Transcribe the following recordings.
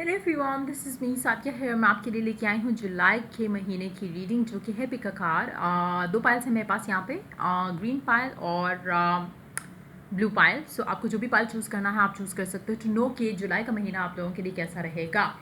Hello everyone, this is me Sathiya है। मैं आपके लिए लेके आई हूँ जुलाई के महीने की रीडिंग, जो कि है पिकाकार। दो पाइल्स हैं मेरे पास यहाँ पे, ग्रीन पाइल और ब्लू पाइल। सो आपको जो भी पाइल चूज़ करना है आप चूज़ कर सकते हो टू नो कि जुलाई का महीना आप लोगों के लिए कैसा रहेगा।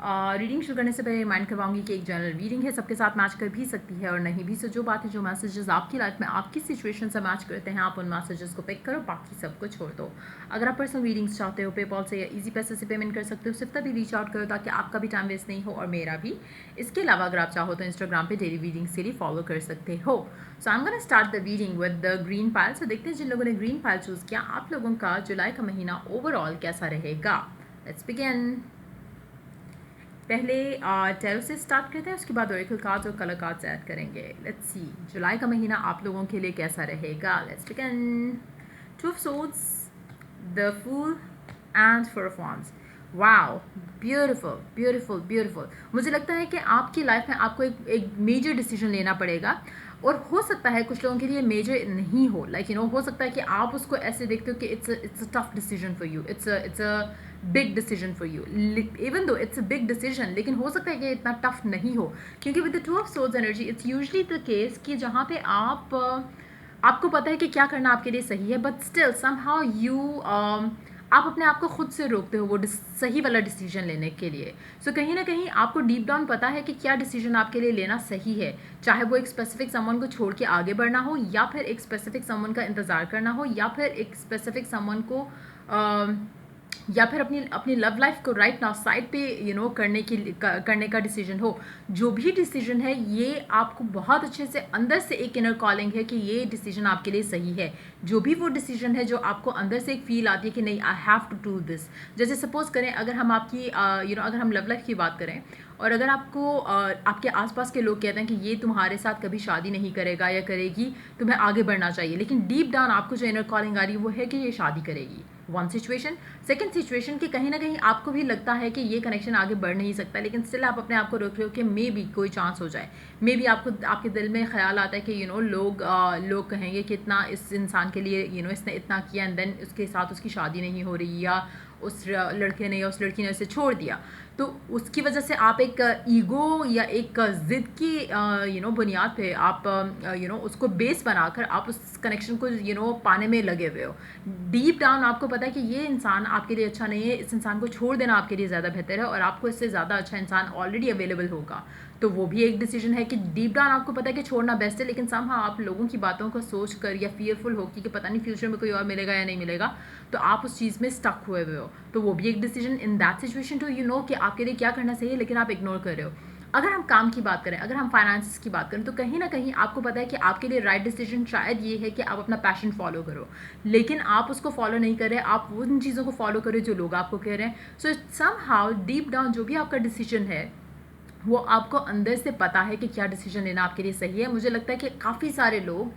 रीडिंग शुरू करने से पहले रिमाइंड करवाऊंगी कि एक जनरल रीडिंग है, सबके साथ मैच कर भी सकती है और नहीं भी। सो जो बात है, जो मैसेजेस आपकी लाइफ में आपकी सिचुएशन से मैच करते हैं, आप उन मैसेजेस को पिक करो, बाकी सबको छोड़ दो। अगर आप पर्सनल रीडिंग्स चाहते हो, पेपॉल से या इजी पैसे से पेमेंट कर सकते हो। सिर्फ तभी रीच आउट करो ताकि आपका भी टाइम वेस्ट नहीं हो और मेरा भी। इसके अलावा अगर आप चाहो तो इंस्टाग्राम पे डेली रीडिंग्स के लिए फॉलो कर सकते हो। So I am gonna start the reading with the green pile. So देखते हैं जिन लोगों ने ग्रीन पाइल चूज़ किया, आप लोगों का जुलाई का महीना ओवरऑल कैसा रहेगा। Let's begin. पहले टैरो से स्टार्ट करते हैं, उसके बाद ओरेकल कार्ड्स और कलर कार्ड्स ऐड करेंगे। लेट्स सी जुलाई का महीना आप लोगों के लिए कैसा रहेगा। Let's begin. Two of swords, the fool and four of wands। Wow, beautiful beautiful beautiful. मुझे लगता है कि आपकी लाइफ में आपको एक मेजर डिसीजन लेना पड़ेगा, और हो सकता है कुछ लोगों के लिए मेजर नहीं हो। लाइक हो सकता है कि आप उसको ऐसे देखते हो कि it's a tough decision for you, it's a big decision for you. Even though it's a big decision, लेकिन हो सकता है कि इतना टफ नहीं हो, क्योंकि with the two of swords energy it's usually the case कि जहाँ पे आपको पता है कि क्या करना आपके लिए सही है, बट स्टिल समहाउ यू आप अपने आप को खुद से रोकते हो वो सही वाला डिसीजन लेने के लिए। सो कहीं ना कहीं आपको डीप डाउन पता है कि क्या डिसीजन आपके लिए लेना सही है, चाहे वो एक स्पेसिफिक समवन को छोड़ के आगे बढ़ना हो, या फिर एक स्पेसिफिक समवन का इंतज़ार करना हो, या फिर एक स्पेसिफिक समवन को या फिर अपनी अपनी लव लाइफ को राइट नाउ साइड पे करने का डिसीजन हो। जो भी डिसीजन है, ये आपको बहुत अच्छे से अंदर से एक इनर कॉलिंग है कि ये डिसीजन आपके लिए सही है। जो भी वो डिसीजन है जो आपको अंदर से एक फील आती है कि नहीं, I have to do this. जैसे सपोज करें, अगर हम आपकी अगर हम लव लाइफ की बात करें, और अगर आपको आपके आसपास के लोग कहते हैं कि ये तुम्हारे साथ कभी शादी नहीं करेगा या करेगी, तुम्हें आगे बढ़ना चाहिए, लेकिन डीप डाउन आपको जो इनर कॉलिंग आ रही है वो है कि ये शादी करेगी। One situation. सेकेंड सिचुएशन कि कहीं ना कहीं आपको भी लगता है कि ये कनेक्शन आगे बढ़ नहीं सकता, लेकिन स्टिल आप अपने आप को रोक रहे हो कि मे बी कोई चांस हो जाए। मे बी आपको आपके दिल में ख्याल आता है कि लोग कहेंगे कि इतना इस इंसान के लिए इसने इतना किया, एंड देन उसके साथ उसकी शादी नहीं हो रही, या उस लड़के ने या उस लड़की ने उसे छोड़ दिया। तो उसकी वजह से आप एक ईगो या एक ज़िद की बुनियाद पे आप उसको बेस बनाकर आप उस कनेक्शन को पाने में लगे हुए हो। डीप डाउन आपको पता है कि ये इंसान आपके लिए अच्छा नहीं है, इस इंसान को छोड़ देना आपके लिए ज़्यादा बेहतर है, और आपको इससे ज़्यादा अच्छा इंसान ऑलरेडी अवेलेबल होगा। तो वो भी एक डिसीजन है कि डीप डाउन आपको पता है कि छोड़ना बेस्ट है, लेकिन समहाउ आप लोगों की बातों को सोच कर या फियरफुल हो कि पता नहीं फ्यूचर में कोई और मिलेगा या नहीं मिलेगा, तो आप उस चीज़ में स्टक हुए हुए हो। तो वो भी एक decision in that situation too कि आपके लिए क्या करना चाहिए, लेकिन आप इग्नोर कर रहे हो। अगर हम काम की बात करें, अगर हम फाइनेंस की बात करें, तो कहीं ना कहीं आपको पता है कि आपके लिए राइट डिसीजन शायद ये है कि आप अपना पैशन फॉलो करो, लेकिन आप उसको फॉलो नहीं कर रहे, आप उन चीज़ों को फॉलो करो जो लोग आपको कह रहे हैं। सो समहाउ डीप डाउन जो भी आपका डिसीजन है, वो आपको अंदर से पता है कि क्या डिसीजन लेना आपके लिए सही है। मुझे लगता है कि काफ़ी सारे लोग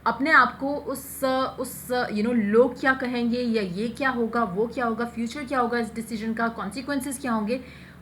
अपने आप को उस लोग क्या कहेंगे, या ये क्या होगा, वो क्या होगा, फ्यूचर क्या होगा, इस डिसीजन का कॉन्सिक्वेंसेस क्या होंगे,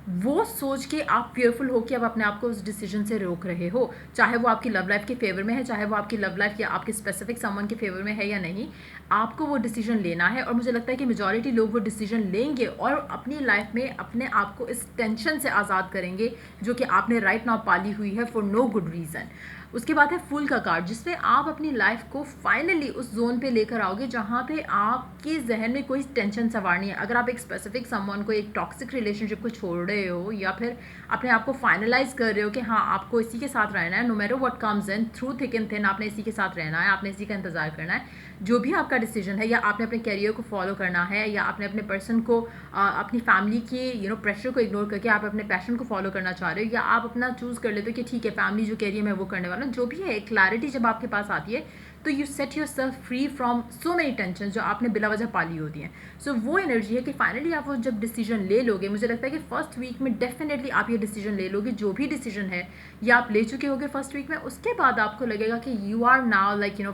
वो सोच के आप फेयरफुल हो कि आप अपने आप को उस डिसीजन से रोक रहे हो। चाहे वो आपकी लव लाइफ के फेवर में है, चाहे वो आपकी लव लाइफ या आपके स्पेसिफिक समवन के फेवर में है या नहीं, आपको वो डिसीजन लेना है। और मुझे लगता है कि मेजॉरिटी लोग वो डिसीजन लेंगे और अपनी लाइफ में अपने आप को इस टेंशन से आज़ाद करेंगे जो कि आपने राइट नाउ पाली हुई है फॉर नो गुड रीज़न। उसके बाद है फूल का कार्ड, जिसमें आप अपनी लाइफ को फाइनली उस जोन पे लेकर आओगे जहाँ पे आपके जहन में कोई टेंशन सवार नहीं है। अगर आप एक स्पेसिफिक समवन को, एक टॉक्सिक रिलेशनशिप को छोड़ रहे हो, या फिर अपने आप को फाइनलाइज कर रहे हो कि हाँ आपको इसी के साथ रहना है, no matter what comes in, through thick and thin आपने इसी के साथ रहना है, आपने इसी का इंतजार करना है। जो भी आपका डिसीजन है, या आपने अपने कैरियर को फॉलो करना है, या आपने अपने पर्सन को अपनी फैमिली के प्रेशर को इग्नोर करके आप अपने पैशन को फॉलो करना चाह रहे हो, या आप अपना चूज़ कर लेते हो कि ठीक है फैमिली जो कह रही है मैं वो करने वाला हूँ, जो भी है, क्लैरिटी जब आपके पास आती है तो you set your self free from so many tension जो आपने बिला वजह पाली होती हैं। सो वो एनर्जी है कि फाइनली आप वो जब डिसीजन ले लोगे, मुझे लगता है कि फर्स्ट वीक में डेफिनेटली आप ये डिसीजन ले लोगे, जो भी डिसीजन है या आप ले चुके होगे फर्स्ट वीक में। उसके बाद आपको लगेगा कि you are now like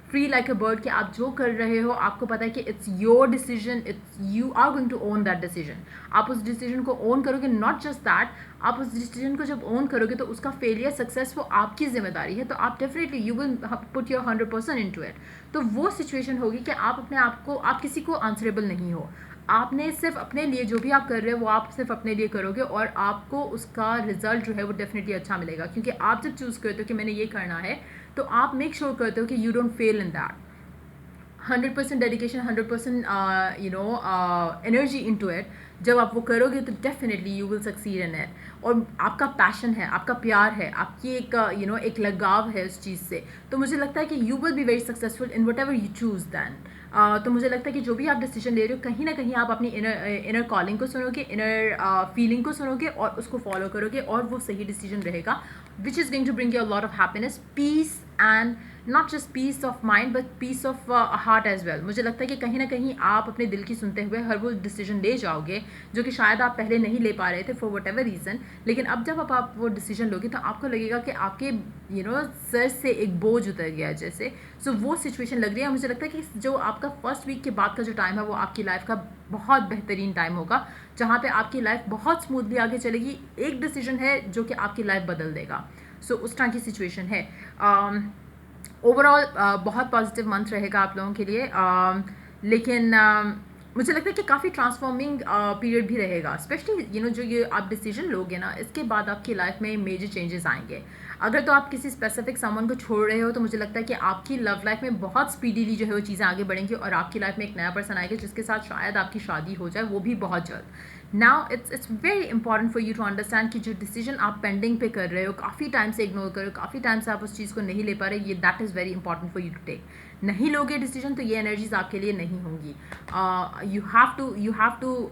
free like a bird, कि आप जो कर रहे हो आपको पता है कि it's your decision, it's you are going to own that decision. आप उस डिसीजन को ओन करोगे, नॉट जस्ट दैट, आप उस डिसीजन को जब ओन करोगे तो उसका फेलियर सक्सेस वो आपकी जिम्मेदारी है। तो आप definitely you will put your 100% into it. तो वो सिचुएशन होगी कि आप अपने आप को, आप किसी को आंसरेबल नहीं हो, आपने सिर्फ अपने लिए जो भी आप कर रहे हो वो आप सिर्फ अपने लिए करोगे और आपको उसका रिजल्ट जो है वो डेफिनेटली अच्छा मिलेगा, क्योंकि आप जब चूज़ करते हो कि मैंने ये करना है तो आप मेक श्योर करते हो कि you don't fail in that. 100% dedication, 100% energy into it. जब आप वो करोगे तो definitely you will succeed in it. और आपका पैशन है, आपका प्यार है, आपकी एक एक लगाव है उस चीज़ से, तो मुझे लगता है कि you will be very successful in whatever you choose then. तो मुझे लगता है कि जो भी आप डिसीजन ले रहे हो कहीं ना कहीं आप अपनी इनर कॉलिंग को सुनोगे, इनर फीलिंग को सुनोगे और उसको फॉलो करोगे और वो सही डिसीजन रहेगा, which is going to bring you a lot of happiness, peace and not just peace of mind but peace of heart as well. मुझे लगता है कि कहीं ना कहीं आप अपने दिल की सुनते हुए हर वो डिसीजन ले जाओगे जो कि शायद आप पहले नहीं ले पा रहे थे फॉर वट एवर रीज़न, लेकिन अब जब आप वो डिसीजन लोगे तो आपको लगेगा कि आपके सर से एक बोझ उतर गया जैसे। सो वो सिचुएशन लग रही है। मुझे लगता है कि जो आपका फर्स्ट वीक के बाद का जो टाइम है वो आपकी लाइफ का बहुत बेहतरीन टाइम होगा, जहाँ पे आपकी लाइफ बहुत स्मूथली आगे चलेगी। एक डिसीजन है जो कि आपकी लाइफ बदल देगा। सो उस तरह की सिचुएशन है। ओवरऑल बहुत पॉजिटिव मंथ रहेगा आप लोगों के लिए, लेकिन मुझे लगता है कि काफ़ी ट्रांसफॉर्मिंग पीरियड भी रहेगा, स्पेशली जो ये आप डिसीजन लोगे ना, इसके बाद आपकी लाइफ में मेजर चेंजेस आएंगे। अगर तो आप किसी स्पेसिफिक सामान को छोड़ रहे हो तो मुझे लगता है कि आपकी लव लाइफ में बहुत स्पीडीली जो है वो चीज़ें आगे बढ़ेंगी और आपकी लाइफ में एक नया पर्सन आएगा जिसके साथ शायद आपकी शादी हो जाए, वो भी बहुत जल्द। Now it's very important for you to understand कि जो डिसीजन आप पेंडिंग पे कर रहे हो, काफ़ी टाइम से इग्नोर कर रहे हो, काफ़ी टाइम से आप उस चीज़ को नहीं ले पा रहे, ये that is very important for you to take. नहीं लोगे डिसीजन तो ये एनर्जीज आपके लिए नहीं होंगी। You have to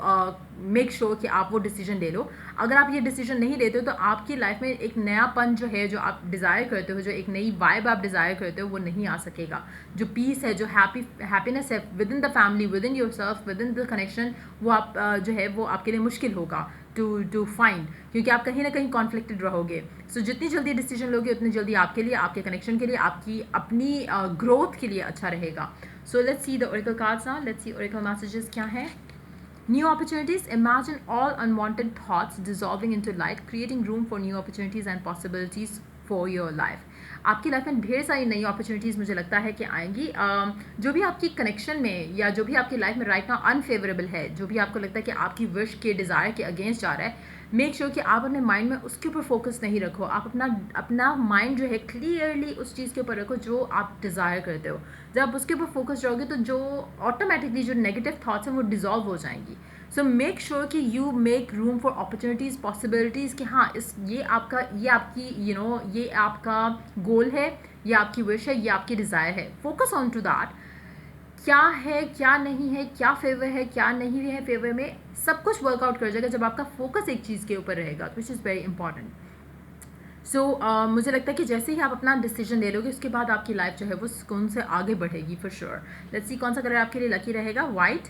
make sure कि आप वो डिसीजन ले लो। अगर आप ये डिसीजन नहीं लेते हो तो आपकी लाइफ में एक नयापन जो है, जो आप डिज़ायर करते हो, जो एक नई वाइब आप डिज़ायर करते हो, वो नहीं आ सकेगा। जो पीस है, जो हैप्पीनेस है with in the family, with in your self, with in the connection, वो आप जो है वो आपके लिए मुश्किल होगा टू फाइंड, क्योंकि आप कहीं ना कहीं कॉन्फ्लिक्टेड रहोगे। सो जितनी जल्दी डिसीजन लोगे उतनी जल्दी आपके लिए, आपके कनेक्शन के लिए, आपकी अपनी ग्रोथ के लिए अच्छा रहेगा। So let's see the Oracle cards now. Let's see Oracle messages क्या हैं। New opportunities. Imagine all unwanted thoughts dissolving into light, creating room for new opportunities and possibilities for your life. आपकी life में ढेर सारी नई opportunities मुझे लगता है कि आएंगी। जो भी आपकी कनेक्शन में या जो भी आपकी लाइफ में राइट नाउ अनफेवरेबल है, जो भी आपको लगता है कि आपकी विश के डिज़ायर के अगेंस्ट जा रहा है, मेक श्योर कि आप अपने माइंड में उसके ऊपर फोकस नहीं रखो। आप अपना माइंड जो है क्लियरली उस चीज़ के ऊपर रखो जो आप डिज़ायर करते हो। जब आप उसके ऊपर फोकस रहोगे तो जो ऑटोमेटिकली जो नेगेटिव थाट्स हैं वो डिज़ोल्व हो जाएंगी। सो मेक श्योर कि you make room for opportunities, possibilities, कि हाँ ये आपकी ये आपका गोल है, ये आपकी विश है, ये आपकी डिज़ायर है। Focus on to that. क्या है, क्या नहीं है, क्या फेवर है, क्या नहीं है फेवर में, सब कुछ वर्कआउट कर जाएगा जब आपका फोकस एक चीज़ के ऊपर रहेगा, विच इज़ वेरी इंपॉर्टेंट। सो मुझे लगता है कि जैसे ही आप अपना डिसीजन ले लोगे उसके बाद आपकी लाइफ जो है वो सुकून से आगे बढ़ेगी फॉर श्योर। लेट्स सी कौन सा कलर आपके लिए लकी रहेगा। White,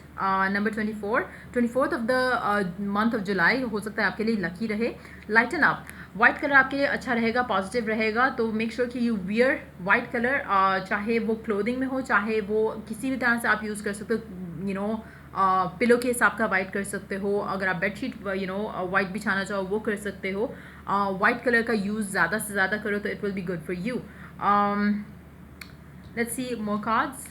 number 24 of the month of जुलाई हो सकता है आपके लिए लकी रहे। Lighten up. वाइट कलर आपके लिए अच्छा रहेगा, पॉजिटिव रहेगा, तो मेक श्योर कि यू वियर वाइट कलर, चाहे वो क्लोथिंग में हो, चाहे वो किसी भी तरह से आप यूज़ कर सकते हो। पिलो केस आपका वाइट कर सकते हो, अगर आप बेडशीट वाइट बिछाना चाहो वो कर सकते हो। वाइट कलर का यूज़ ज़्यादा से ज़्यादा करो तो it will be good for you. Let's see more cards.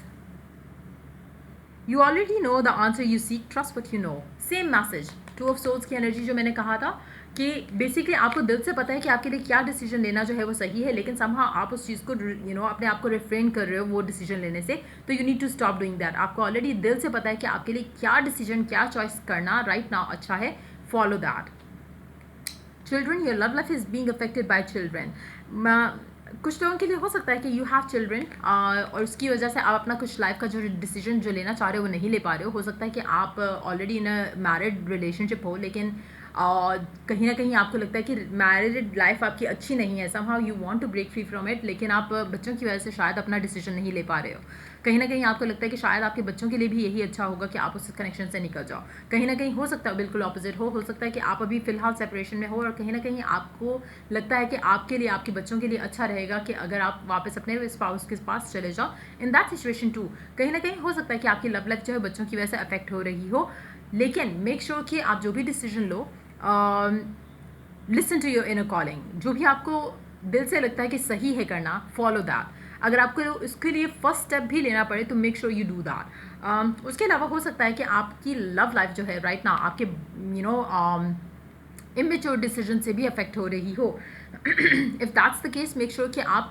You already know the answer you seek, trust what you know. Same message, two of souls की एनर्जी जो मैंने कहा था कि बेसिकली आपको दिल से पता है कि आपके लिए क्या डिसीजन लेना जो है वो सही है, लेकिन समहाउ आप उस चीज़ को अपने आप को रिफ्रेन कर रहे हो वो डिसीजन लेने से, तो you need to stop doing that. आपको ऑलरेडी दिल से पता है कि आपके लिए क्या डिसीजन, क्या चॉइस करना राइट नाउ अच्छा है, follow that. Children, your love life is being affected by children. कुछ लोगों के लिए हो सकता है कि यू हैव चिल्ड्रन और उसकी वजह से आप अपना कुछ लाइफ का जो डिसीजन जो लेना चाह रहे हो वो नहीं ले पा रहे हो। सकता है कि आप already in a married relationship हो, लेकिन कहीं ना कहीं आपको लगता है कि मैरिड लाइफ आपकी अच्छी नहीं है, somehow you want to break free from it, लेकिन आप बच्चों की वजह से शायद अपना डिसीजन नहीं ले पा रहे हो। कहीं ना कहीं आपको लगता है कि शायद आपके बच्चों के लिए भी यही अच्छा होगा कि आप उस कनेक्शन से निकल जाओ। कहीं ना कहीं हो सकता है बिल्कुल ऑपोजिट हो सकता है कि आप अभी फ़िलहाल सेपरेशन में हो और कहीं ना कहीं आपको लगता है कि आपके लिए, आपके बच्चों के लिए अच्छा रहेगा कि अगर आप वापस अपने स्पाउस के पास चले जाओ। इन दैट सिचुएशन टू कहीं ना कहीं हो सकता है कि आपकी लव लाइफ जो है बच्चों की वजह से अफेक्ट हो रही हो, लेकिन मेक श्योर कि आप जो भी डिसीजन लो, listen to your inner calling. जो भी आपको दिल से लगता है कि सही है करना, फॉलो दैट। अगर आपको इसके लिए फर्स्ट स्टेप भी लेना पड़े तो make sure you do that. उसके अलावा हो सकता है कि आपकी लव लाइफ जो है राइट नाउ आपके इमेच्योर डिसीजन से भी अफेक्ट हो रही हो. If that's the case make sure कि आप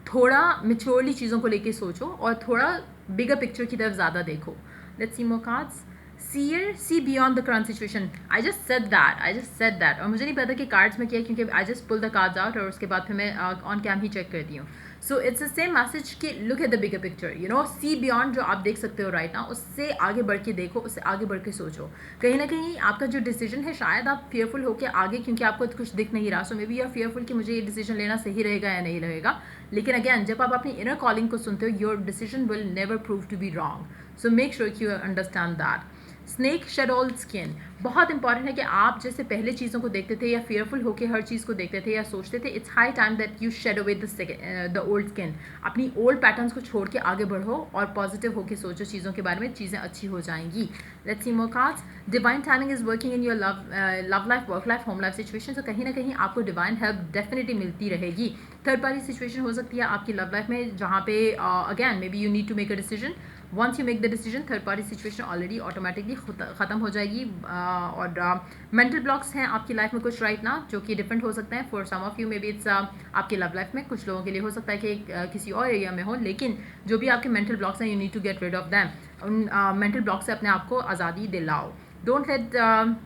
थोड़ा मेच्योरली चीज़ों को लेके सोचो और थोड़ा बिगर पिक्चर की तरफ ज़्यादा देखो. Let's see more cards. Seer see beyond the current situation. I just said that और मुझे नहीं पता कि कार्ड्स में क्या है, क्योंकि I just pull the cards out और उसके बाद फिर मैं ऑन कैम ही चेक करती हूँ. So it's the same message कि look at the bigger picture, see beyond जो आप देख सकते हो राइट नाउ, उससे आगे बढ़ के देखो, उससे आगे बढ़ के सोचो. कहीं ना कहीं आपका जो डिसीजन है शायद आप फेयरफुल हो के आगे, क्योंकि आपको कुछ दिख नहीं रहा, so maybe you are fearful कि मुझे ये डिसीजन लेना सही रहेगा या नहीं रहेगा. लेकिन अगेन जब आप अपनी इनर कॉलिंग को सुनते हो, your decision will never prove to be wrong. So make sure कि you understand that. Snake shed all skin. बहुत इंपॉर्टेंट है कि आप जैसे पहले चीज़ों को देखते थे या फेयरफुल होकर हर चीज़ को देखते थे या सोचते थे, it's high time that you shed away the old skin. अपनी ओल्ड पैटर्न्स को छोड़ के आगे बढ़ो और पॉजिटिव होकर सोचो चीज़ों के बारे में, चीज़ें अच्छी हो जाएंगी. Let's see more cards. Divine timing is working in your love life, work life, home life situation. तो कहीं ना कहीं आपको डिवाइन हेल्प डेफिनेटली मिलती रहेगी. थर्ड पार्टी सिचुएशन हो सकती है आपकी लव लाइफ में, जहाँ पे again maybe you need to make a decision. Once you make the decision, third party situation already automatically ख़त्म हो जाएगी. और मेंटल ब्लॉक्स हैं आपकी लाइफ में कुछ राइट ना, जो कि डिफरेंट हो सकते हैं. For some of you maybe it's आपकी लव लाइफ में, कुछ लोगों के लिए हो सकता है कि किसी और एरिया में हो. लेकिन जो भी आपके मेंटल ब्लॉक्स हैं, you need to get rid of them. उन मेंटल ब्लॉक से अपने आप को आज़ादी दिलाओ. Don't let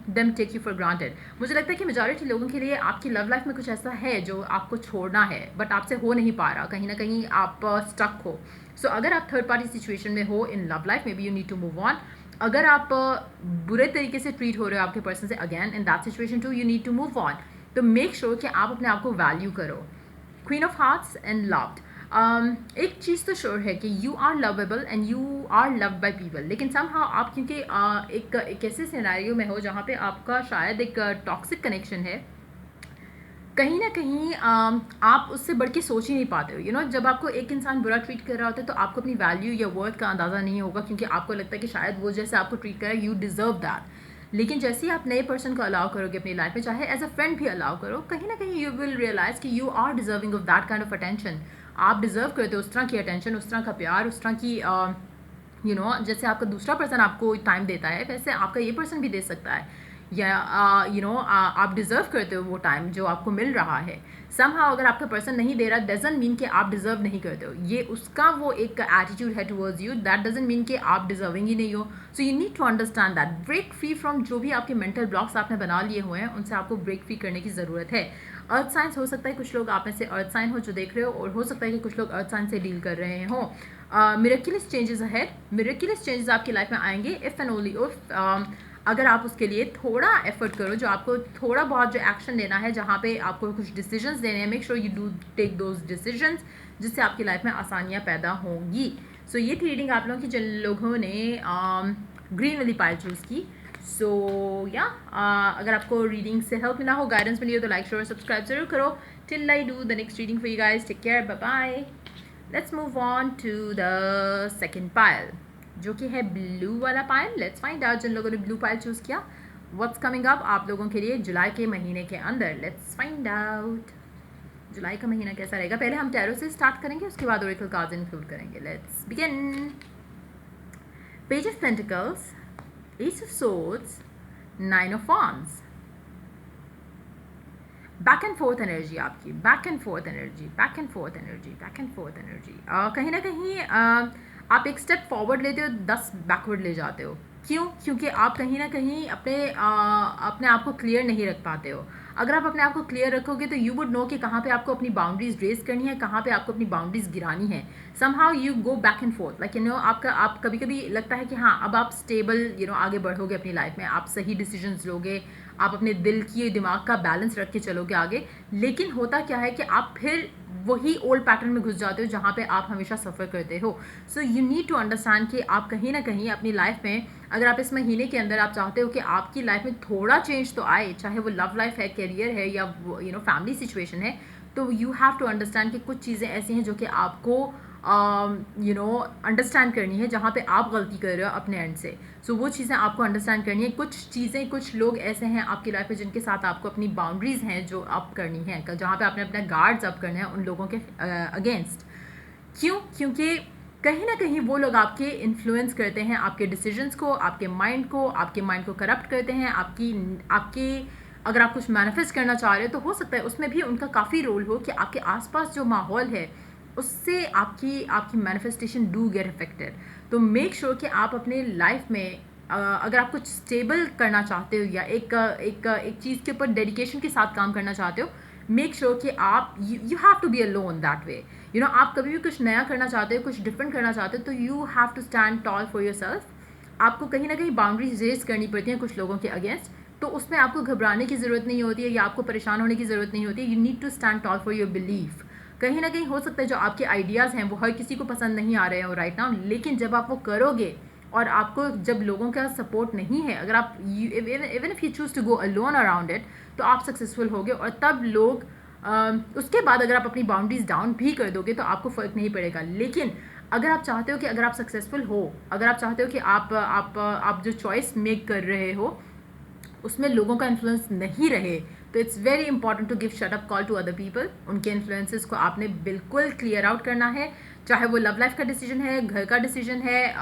them take you for granted. मुझे लगता है कि मेजॉरिटी लोगों के लिए आपकी लव लाइफ में कुछ ऐसा है जो आपको छोड़ना है, बट आपसे हो नहीं पा रहा, कहीं ना कहीं आप स्टक हो. सो अगर आप थर्ड पार्टी सिचुएशन में हो in love life, maybe you need to move on. अगर आप बुरे तरीके से ट्रीट हो रहे हो आपके पर्सन से, again in that situation too you need to move on. तो मेक श्योर कि आप अपने आप को वैल्यू करो. Queen of hearts and loved. एक चीज़ तो श्योर है कि you are lovable and you are loved by people. लेकिन समहाउ आप क्योंकि एक ऐसे सिनेरियो में हो जहाँ पे आपका शायद एक टॉक्सिक कनेक्शन है, कहीं ना कहीं आप उससे बढ़ के सोच ही नहीं पाते हो. जब आपको एक इंसान बुरा ट्रीट कर रहा होता है तो आपको अपनी वैल्यू या वर्थ का अंदाज़ा नहीं होगा, क्योंकि आपको लगता है कि शायद वो जैसे आपको ट्रीट कर रहा है यू डिज़र्व दैट. लेकिन जैसे ही आप नए पर्सन को अलाउ करोगे अपनी लाइफ में, चाहे एज अ फ्रेंड भी अलाउ करो, कहीं ना कहीं यू विल रियलाइज़ कि you are deserving of that kind of attention. आप डिज़र्व करते हो उस तरह की अटेंशन, उस तरह का प्यार, उस तरह की जैसे आपका दूसरा पर्सन आपको टाइम देता है, वैसे आपका ये पर्सन भी दे सकता है. या आप डिज़र्व करते हो वो टाइम जो आपको मिल रहा है. समहाउ अगर आपका पर्सन नहीं दे रहा, डजंट मीन कि आप डिज़र्व नहीं करते हो. ये उसका वो एक एटीट्यूड है towards you, that doesn't mean कि आप डिज़र्विंग ही नहीं हो. So you need to understand that. Break free from जो भी आपके मेंटल ब्लॉक्स आपने बना लिए हुए हैं, उनसे आपको ब्रेक फ्री करने की ज़रूरत है. अर्थ साइंस हो सकता है कुछ लोग आप में से अर्थ साइन हो जो देख रहे हो, और हो सकता है कि कुछ लोग अर्थ साइन से डील कर रहे हों. Miraculous changes ahead. Miraculous changes आपकी लाइफ में आएंगे इफ़ एंड ओनली इफ अगर आप उसके लिए थोड़ा एफर्ट करो. जो आपको थोड़ा बहुत जो एक्शन लेना है, जहाँ पे आपको कुछ डिसीजंस लेने हैं, make sure you do take those decisions, जिससे आपकी लाइफ में आसानियाँ पैदा होंगी. सो ये थी रीडिंग आप लोगों की जिन लोगों ने ग्रीन वाली पाइल चूज़ की. सो या अगर आपको रीडिंग से हेल्प मिला हो, गाइडेंस मिली हो, तो लाइक शेयर और सब्सक्राइब जरूर करो. Till I do the next reading for you guys, take care, bye bye. Let's move on to the second pile, जो कि है ब्लू वाला पाइल. लेट्स फाइंड आउट जिन लोगों ने ब्लू पाइल चूज़ किया, व्हाट्स कमिंग अप आप लोगों के लिए जुलाई के महीने के अंदर. लेट्स फाइंड आउट जुलाई का महीना कैसा रहेगा. पहले हम टैरो से स्टार्ट करेंगे, उसके बाद ओरेकल कार्ड्स इंक्लूड करेंगे. Let's begin. Page of pentacles, ace of swords, nine of wands. Back and forth energy आपकी, back and forth energy, back and forth energy, back and forth energy. कहीं ना कहीं आप एक स्टेप फॉरवर्ड लेते हो, 10 backward ले जाते हो. क्यों? क्योंकि आप कहीं ना कहीं अपने आप को क्लियर नहीं रख पाते हो. अगर आप अपने आप को क्लियर रखोगे तो यू वुड नो कि कहाँ पे आपको अपनी बाउंड्रीज रेज करनी है, कहाँ पे आपको अपनी बाउंड्रीज गिरानी है. Somehow you go back and fourth, like आप कभी कभी लगता है कि हाँ अब आप स्टेबल आगे बढ़ोगे अपनी लाइफ में, आप सही डिसीजंस लोगे, आप अपने दिल की दिमाग का बैलेंस रख के चलोगे आगे. लेकिन होता क्या है कि आप फिर वही ओल्ड पैटर्न में घुस जाते हो जहाँ पे आप हमेशा सफ़र करते हो. So you need to understand कि आप कहीं ना कहीं अपनी लाइफ में, अगर आप इस महीने के अंदर आप चाहते हो कि आपकी लाइफ में थोड़ा चेंज तो आए, चाहे वो लव लाइफ है, करियर है, या फैमिली सिचुएशन है, तो यू हैव टू अंडरस्टैंड कि कुछ चीज़ें ऐसी हैं जो कि आपको अंडरस्टैंड करनी है, जहाँ पे आप गलती कर रहे हो अपने एंड से. सो वो चीज़ें आपको अंडरस्टैंड करनी है. कुछ चीज़ें, कुछ लोग ऐसे हैं आपकी लाइफ में जिनके साथ आपको अपनी बाउंड्रीज़ हैं जो अप करनी है, जहाँ पे आपने अपने गार्ड्स अप करने हैं उन लोगों के अगेंस्ट. क्यों? क्योंकि कहीं ना कहीं वो लोग आपके इन्फ्लुएंस करते हैं, आपके डिसीजंस को, आपके माइंड को करप्ट करते हैं, आपके अगर आप कुछ मैनिफेस्ट करना चाह रहे हो तो हो सकता है उसमें भी उनका काफ़ी रोल हो कि आपके आसपास जो माहौल है उससे आपकी आपकी मैनिफेस्टेशन डू गेट अफेक्टेड। तो मेक श्योर कि आप अपने लाइफ में अगर आप कुछ स्टेबल करना चाहते हो या एक चीज़ के ऊपर डेडिकेशन के साथ काम करना चाहते हो, मेक श्योर कि आप you have to be alone that way. आप कभी भी कुछ नया करना चाहते हो, कुछ डिफरेंट करना चाहते हो, तो you have to stand tall for yourself. आपको कहीं ना कहीं बाउंड्रीज रेज करनी पड़ती हैं कुछ लोगों के अगेंस्ट, तो उसमें आपको घबराने की ज़रूरत नहीं होती है या आपको परेशान होने की ज़रूरत नहीं होती है। You need to stand tall for your belief. कहीं ना कहीं हो सकता है जो आपके आइडियाज़ हैं वो हर किसी को पसंद नहीं आ रहे हो राइट नाउ, लेकिन जब आप वो करोगे और आपको जब लोगों का सपोर्ट नहीं है, अगर आप even if you choose to go alone around it, तो आप सक्सेसफुल होगे। और तब लोग उसके बाद अगर आप अपनी बाउंड्रीज डाउन भी कर दोगे तो आपको फ़र्क नहीं पड़ेगा। लेकिन अगर आप चाहते हो कि अगर आप सक्सेसफुल हो, अगर आप चाहते हो कि आप जो चॉइस मेक कर रहे हो उसमें लोगों का इन्फ्लुएंस नहीं रहे, तो it's very important to give shut up call to other people. उनके इन्फ्लुएंसेस को आपने बिल्कुल क्लियर आउट करना है, चाहे वो लव लाइफ का डिसीजन है, घर का डिसीजन है,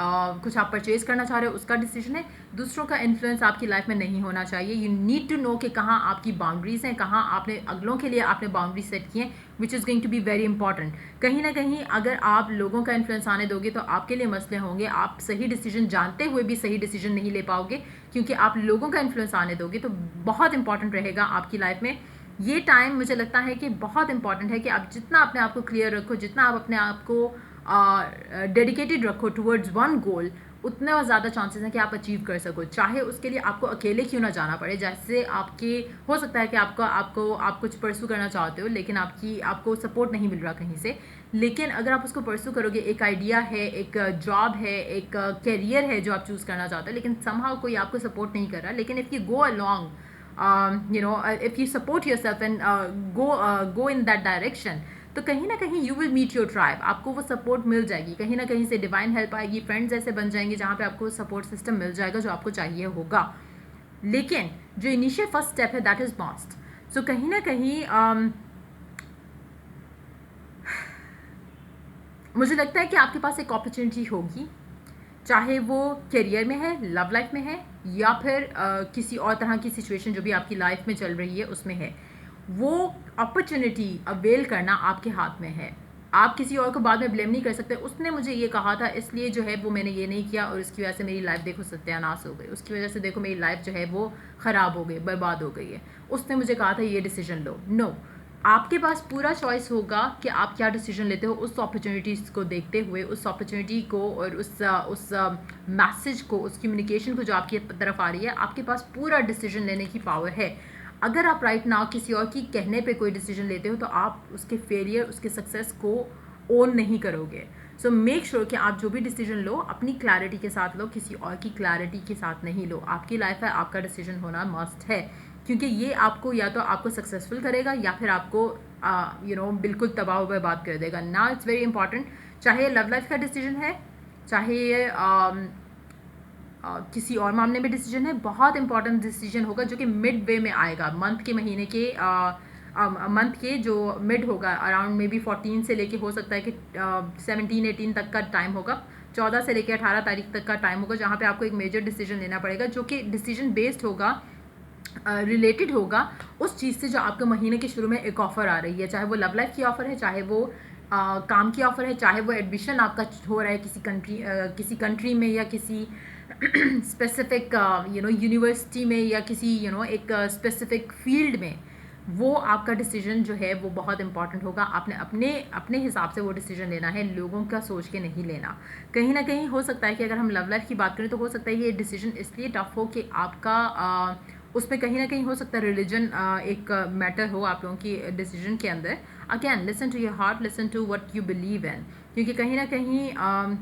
कुछ आप परचेज करना चाह रहे हो उसका डिसीजन है। दूसरों का इन्फ्लुएंस आपकी लाइफ में नहीं होना चाहिए। यू नीड टू नो कि कहाँ आपकी बाउंड्रीज हैं, कहाँ आपने अगलों के लिए आपने बाउंड्री सेट की हैं, which is going to be very important. कहीं ना कहीं अगर आप लोगों का इन्फ्लुएंस आने दोगे तो आपके लिए मसले होंगे। आप सही डिसीजन जानते हुए भी सही डिसीजन नहीं ले पाओगे, क्योंकि आप लोगों का इन्फ्लुएंस आने दोगे। तो बहुत इंपॉर्टेंट रहेगा आपकी लाइफ में ये टाइम, मुझे लगता है कि बहुत इंपॉर्टेंट है कि आप जितना अपने आप को क्लियर रखो, जितना आप अपने आप को डेडिकेटेड रखो टुवर्ड्स वन गोल, उतना ज़्यादा चांसेस हैं कि आप अचीव कर सको, चाहे उसके लिए आपको अकेले क्यों ना जाना पड़े। जैसे आपके हो सकता है कि आप कुछ परसू करना चाहते हो लेकिन आपको सपोर्ट नहीं मिल रहा कहीं से, लेकिन अगर आप उसको परसू करोगे, एक आइडिया है, एक जॉब है, एक करियर है जो आप चूज़ करना चाहते हो, लेकिन समहाउ कोई आपको सपोर्ट नहीं कर रहा, लेकिन if you go along if you support yourself and go in that direction, तो कहीं ना कहीं you will meet your tribe. आपको वो सपोर्ट मिल जाएगी, कहीं ना कहीं से डिवाइन हेल्प आएगी, फ्रेंड्स ऐसे बन जाएंगे जहाँ पे आपको सपोर्ट सिस्टम मिल जाएगा जो आपको चाहिए होगा। लेकिन जो इनिशियल फर्स्ट स्टेप है दैट इज़ मस्ट। सो कहीं ना कहीं मुझे लगता है कि आपके पास एक अपॉर्चुनिटी होगी, चाहे वो करियर में है, लव लाइफ में है, या फिर किसी और तरह की सिचुएशन जो भी आपकी लाइफ में चल रही है उसमें है। वो अपॉर्चुनिटी अवेल करना आपके हाथ में है। आप किसी और को बाद में ब्लेम नहीं कर सकते, उसने मुझे ये कहा था इसलिए जो है वो मैंने ये नहीं किया और उसकी वजह से मेरी लाइफ देखो सत्यानाश हो गई, उसकी वजह से देखो मेरी लाइफ जो है वो ख़राब हो गई, बर्बाद हो गई है, उसने मुझे कहा था ये डिसीजन लो। नो, आपके पास पूरा चॉइस होगा कि आप क्या डिसीजन लेते हो उस अपॉर्चुनिटीज़ को देखते हुए, उस अपॉर्चुनिटी को और उस मैसेज को, उस कम्युनिकेशन को जो आपकी तरफ आ रही है, आपके पास पूरा डिसीजन लेने की पावर है। अगर आप राइट नाउ किसी और की कहने पे कोई डिसीजन लेते हो तो आप उसके फेलियर, उसके सक्सेस को ओन नहीं करोगे। सो मेक श्योर कि आप जो भी डिसीजन लो अपनी क्लैरिटी के साथ लो, किसी और की क्लैरिटी के साथ नहीं लो। आपकी लाइफ है, आपका डिसीजन होना मस्ट है, क्योंकि ये आपको या तो आपको सक्सेसफुल करेगा या फिर आपको बिल्कुल तबाह बर्बाद कर देगा। नाउ इट्स वेरी इंपॉर्टेंट, चाहे लव लाइफ का डिसीजन है, चाहे किसी और मामले में डिसीजन है, बहुत इंपॉर्टेंट डिसीजन होगा जो कि मिड वे में आएगा, मंथ के जो मिड होगा, अराउंड मे बी 14 से लेके हो सकता है कि 17-18 तक का टाइम होगा, 14 से लेके 18 तारीख तक का टाइम होगा, जहाँ पे आपको एक मेजर डिसीजन लेना पड़ेगा जो कि डिसीजन बेस्ड होगा, रिलेटेड होगा उस चीज़ से जो आपके महीने के शुरू में एक ऑफ़र आ रही है, चाहे वो लव लाइफ की ऑफ़र है, चाहे वो काम की ऑफ़र है, चाहे वो एडमिशन आपका हो रहा है किसी कंट्री में या किसी स्पेसिफिक यूनिवर्सिटी में या किसी एक स्पेसिफिक फील्ड में। वो आपका डिसीजन जो है वो बहुत इंपॉर्टेंट होगा। आपने अपने अपने हिसाब से वो डिसीजन लेना है, लोगों का सोच के नहीं लेना। कहीं ना कहीं हो सकता है कि अगर हम लव लाइफ की बात करें तो हो सकता है ये डिसीजन इसलिए टफ हो कि आपका उसमें कहीं ना कहीं हो सकता है रिलीजन एक मैटर हो आप लोगों की डिसीजन के अंदर। Again listen to your heart, listen to what you believe in, क्योंकि कहीं ना कहीं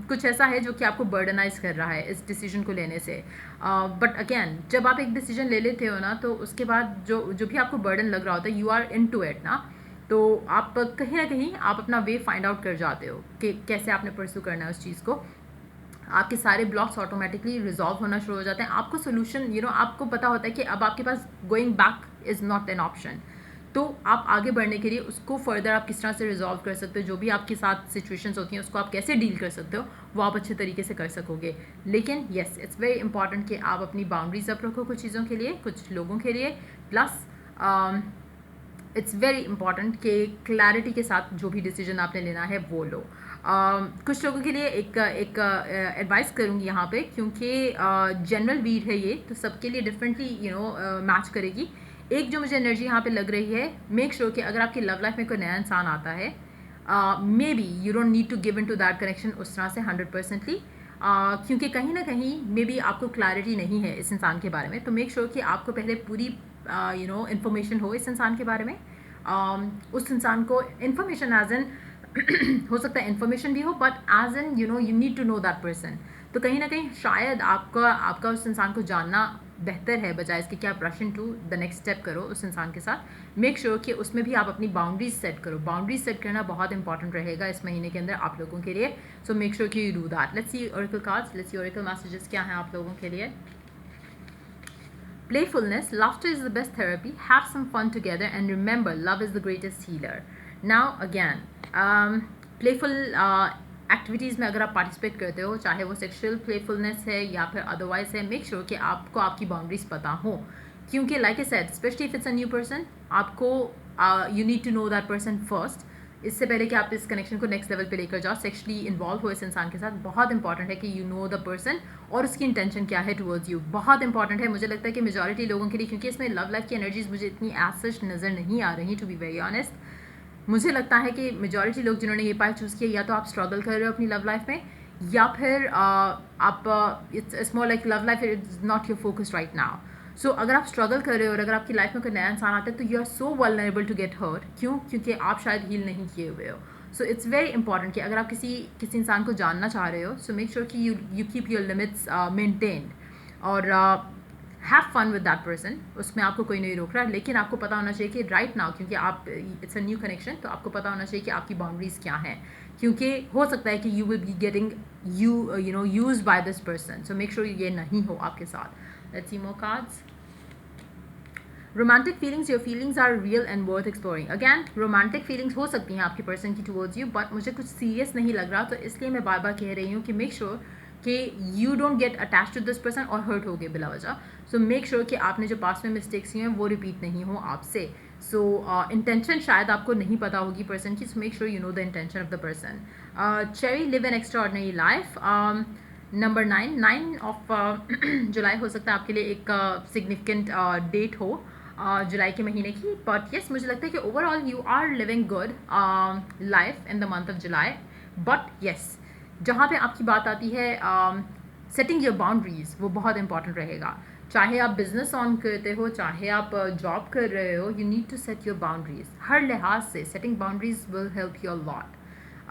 कुछ ऐसा है जो कि आपको बर्डनाइज कर रहा है इस डिसीजन को लेने से। बट अगेन जब आप एक डिसीजन ले लेते हो ना, तो उसके बाद जो भी आपको बर्डन लग रहा होता है, you are into it ना, तो आप कहीं ना कहीं आप अपना वे फाइंड आउट कर जाते हो कि कैसे आपने परस्यू करना है उस चीज़ को। आपके सारे ब्लॉक्स ऑटोमेटिकली रिजॉल्व होना शुरू हो जाते हैं। आपको सोल्यूशन आपको पता होता है कि अब आपके पास going back is not an option. तो आप आगे बढ़ने के लिए उसको फर्दर आप किस तरह से रिजॉल्व कर सकते हो, जो भी आपके साथ सिचुएशंस होती हैं उसको आप कैसे डील कर सकते हो, वो आप अच्छे तरीके से कर सकोगे। लेकिन येस, इट्स वेरी इंपॉर्टेंट कि आप अपनी बाउंड्रीज अप रखो कुछ चीज़ों के लिए, कुछ लोगों के लिए। प्लस इट्स वेरी इंपॉर्टेंट कि क्लैरिटी के साथ जो भी डिसीजन आपने लेना है वो लो। कुछ लोगों के लिए एक एडवाइस करूँगी यहाँ पे, क्योंकि जनरल वीड है ये, तो सबके लिए डिफरेंटली मैच करेगी। एक जो मुझे एनर्जी यहाँ पे लग रही है, मेक श्योर कि अगर आपकी लव लाइफ में कोई नया इंसान आता है, maybe you don't need to give in to that connection उस तरह से 100%ली, क्योंकि कहीं ना कहीं मे बी आपको क्लैरिटी नहीं है इस इंसान के बारे में। तो मेक श्योर कि आपको पहले पूरी इन्फॉर्मेशन हो इस इंसान के बारे में। उस इंसान को इन्फॉर्मेशन एज एन हो सकता है इन्फॉर्मेशन भी हो, but as an you need to know that person. तो कहीं ना कहीं शायद आपका उस इंसान को जानना बेहतर है, बजाय इसके कि आप rush into the next step करो उस इंसान के साथ। मेक श्योर कि उसमें भी आप अपनी बाउंड्रीज सेट करो। बाउंड्रीज सेट करना बहुत इंपॉर्टेंट रहेगा इस महीने के अंदर आप लोगों के लिए। सो मेक श्योर कि you do that. Let's see Oracle cards, let's see Oracle messages क्या हैं आप लोगों के लिए। Playfulness, laughter is the best therapy. Have some fun together and remember, love is the greatest healer. Now again, playful activities में अगर आप participate करते हो, चाहे वो सेक्सुअल प्लेफुलनेस है या फिर अदरवाइज है, मेक श्योर कि आपको आपकी बाउंड्रीज पता हो, क्योंकि like I said, specially if it's a new person, आपको you need to know that person first, इससे पहले कि आप इस कनेक्शन को नेक्स्ट लेवल पे लेकर जाओ, सेक्सुअली इन्वॉल्व हो इस इंसान के साथ। बहुत इंपॉर्टेंट है कि यू नो द पर्सन और उसकी इंटेंशन क्या है टुवर्ड्स यू, बहुत इंपॉर्टेंट है। मुझे लगता है कि मेजॉरिटी लोगों के लिए, क्योंकि इसमें लव लाइफ की एनर्जीज मुझे इतनी एज सच नज़र नहीं आ रही, टू बी वेरी ऑनेस्ट। मुझे लगता है कि मेजॉरिटी लोग जिन्होंने ये पाइल चूज़ किया, या तो आप स्ट्रगल कर रहे हो अपनी लव लाइफ में, या फिर आप it's more like love life is not your focus right now. So अगर आप स्ट्रगल कर रहे हो और अगर आपकी लाइफ में कोई नया इंसान आता है, तो you are so vulnerable to get hurt. क्यों? क्योंकि आप शायद हील नहीं किए हुए हो। सो इट्स वेरी इंपॉर्टेंट कि अगर आप किसी इंसान को जानना चाह रहे हो, सो मेक श्योर कि you keep your limits maintained और have fun with that person. उसमें आपको कोई नहीं रोक रहा है, लेकिन आपको पता होना चाहिए कि राइट नाउ, क्योंकि आप इट्स अ न्यू कनेक्शन, तो आपको पता होना चाहिए कि आपकी बाउंड्रीज क्या हैं, क्योंकि हो सकता है कि you will be getting used by this person. So make sure ये नहीं हो आपके साथ। Let's see more cards. Romantic feelings, your feelings are real and worth exploring. Again romantic feelings हो सकती हैं आपकी पर्सन की टुवर्ड्स यू, बट मुझे कुछ सीरियस नहीं लग रहा, तो इसलिए मैं बार बार कह रही हूँ कि मेक श्योर कि you don't get attach to this person और हर्ट हो गए बिला वजह। सो मेक श्योर कि आपने जो पास्ट में मिस्टेक्स की हैं वो रिपीट नहीं हो आपसे। सो इंटेंशन शायद आपको नहीं पता होगी पर्सन की, सो make sure you know the intention of the person. Cherry, live N extraordinary life. Number 9 of July हो सकता है आपके लिए एक सिग्निफिकेंट डेट हो जुलाई के महीने की, बट येस मुझे लगता है कि overall you are living good life in the month of July. But yes, जहाँ पे आपकी बात आती है सेटिंग योर बाउंड्रीज, वो बहुत इंपॉर्टेंट रहेगा। चाहे आप बिजनेस ऑन करते हो, चाहे आप जॉब कर रहे हो, you need to set your boundaries. हर लिहाज से setting boundaries will help your lot.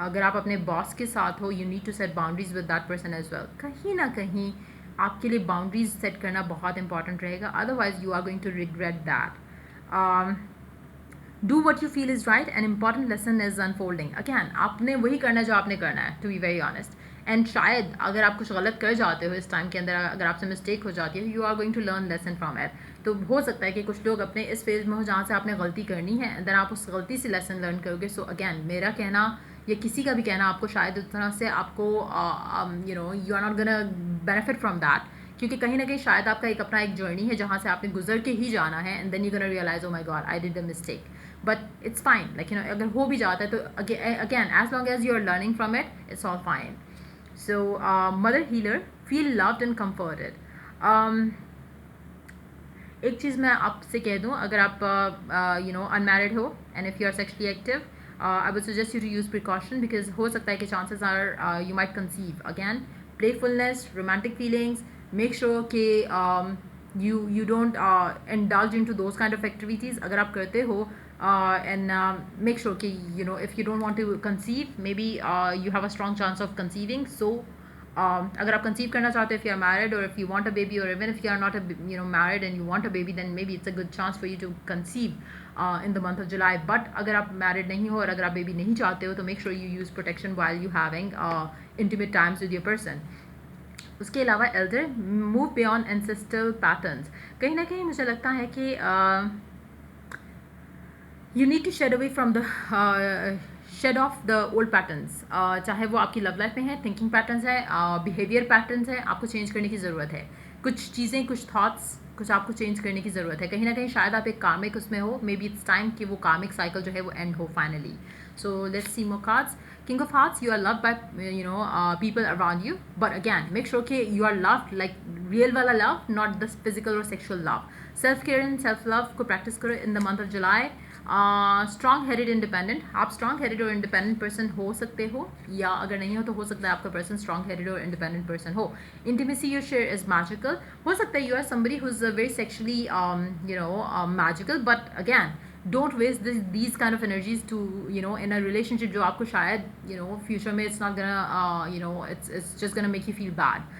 अगर आप अपने बॉस के साथ हो, you need to set boundaries with that person as well. कहीं ना कहीं आपके लिए बाउंड्रीज सेट करना बहुत इंपॉर्टेंट रहेगा, otherwise you are going to regret that. Do what you feel is right, an important lesson is unfolding. Again आपने वही करना जो आपने करना है, to be very honest. And शायद अगर आप कुछ गलत कर जाते हो इस टाइम के अंदर, अगर आपसे मिस्टेक हो जाती है, you are going to learn lesson from it. तो हो सकता है कि कुछ लोग अपने इस फेज में हो जहाँ से आपने गलती करनी है, देन आप उस गलती से लेसन लर्न करोगे। सो अगैन मेरा कहना या किसी का भी कहना आपको शायद उस तरह से आपको you are not gonna benefit from that, क्योंकि कहीं ना कहीं शायद आपका एक अपना एक जर्नी है जहाँ से आपने गुजर के ही जाना है, and then you gonna realise, oh my god I did a mistake. But it's fine, like अगर हो भी जाता है तो again as long as you are learning from it, it's all fine. So mother healer, feel loved and comforted. एक चीज़ मैं आपसे कह दूँ, अगर आप अनमैरिड हो and if you are sexually active, I would suggest you to use precaution, because हो सकता है कि chances are you might conceive. Again, playfulness, romantic feelings, make sure कि you don't indulge into those kind of activities. अगर आप करते हो and make sure कि if you don't want to conceive, maybe you have a strong chance of conceiving. So अगर आप conceive करना चाहते हो, if you are married or if you want a baby, or even if you are not married and you want a baby, then maybe it's a good chance for you to conceive in the month of July. But अगर आप married नहीं हो और अगर आप baby नहीं चाहते हो, तो make sure you use protection while you having intimate times with your person. उसके अलावा elder, move beyond ancestral patterns. कहीं ना कहीं मुझे लगता है कि you need to shed away from the shade of the old patterns, चाहे वो आपकी लव लाइफ में है, थिंकिंग पैटर्न्स है, बिहेवियर पैटर्न्स है, आपको चेंज करने की ज़रूरत है। कुछ चीज़ें, कुछ थॉट्स, कुछ आपको चेंज करने की ज़रूरत है। कहीं ना कहीं शायद आप एक कार्मिक उसमें हो, मे बी इट्स टाइम कि वो कार्मिक साइकिल जो है वो एंड हो finally. So let's see more cards. King of Hearts, you are loved by people around you, but again make sure कि you are loved like real वाला love, not the physical or sexual love. Self care and self love को practice करो in the month of July. Strong headed independent, आप strong headed और independent person हो सकते हो, या अगर नहीं हो तो हो सकता है आपका पर्सन स्ट्रॉन्ग हेडेड और इंडिपेंडेंट पर्सन हो. Intimacy your share is magical. हो सकता है you are somebody who is very sexually magical, but again don't waste these kind of energies to in a relationship जो आपको शायद future में it's not gonna it's just gonna make you feel bad.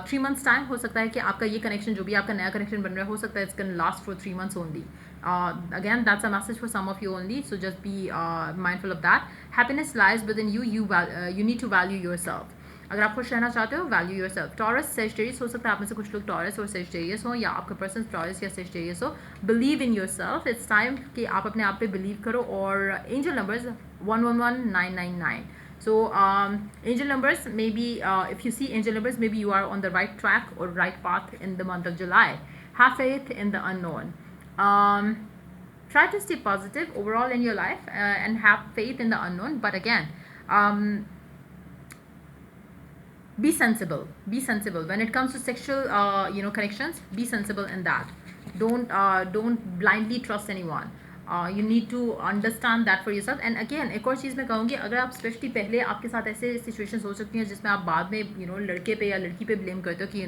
3 months time हो सकता है कि आपका ये कनेक्शन, जो भी आपका नया कनेक्शन बन रहा है, हो सकता है it's gonna last for 3 months only. Again, that's a message for some of you only, so just be mindful of that. Happiness lies within you. You need to value yourself. अगर आप खुश रहना चाहते हो, value your self. Taurus, Sagittarius, हो सकता है आप में से कुछ लोग टॉरस और सेजिटेरियस हो, या आपका पर्सन टॉरस या सेजिटेरियस हो. Believe in your self. It's time कि आप अपने आप पे बिलीव करो. और angel numbers 111999. So angel numbers, maybe if you see angel numbers, maybe you are on the right track or right path in the month of July. Have faith in the unknown. Try to stay positive overall in your life and have faith in the unknown. But again, be sensible when it comes to sexual connections. Be sensible in that. Don't blindly trust anyone. You need to understand that for yourself. And again, एक और चीज़ मैं कहूँगी, अगर आप specially पहले आपके साथ ऐसे सिचुएशंस हो सकती हैं जिसमें आप बाद में लड़के पे या लड़की पे ब्लेम करते हो कि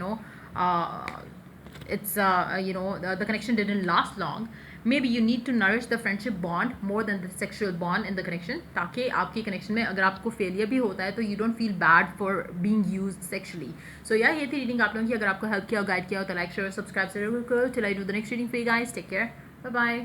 it's the connection didn't last long. Maybe you need to nourish the friendship bond more than the sexual bond in the connection, ताकि आपकी connection में अगर आपको failure भी होता है तो you don't feel bad for being used sexually. So yeah, ये थी reading आप लोगों की. अगर आपको help किया, guide किया हो तो like, share, subscribe जरूर करो. Till I do the next reading for you guys. Take care. Bye bye.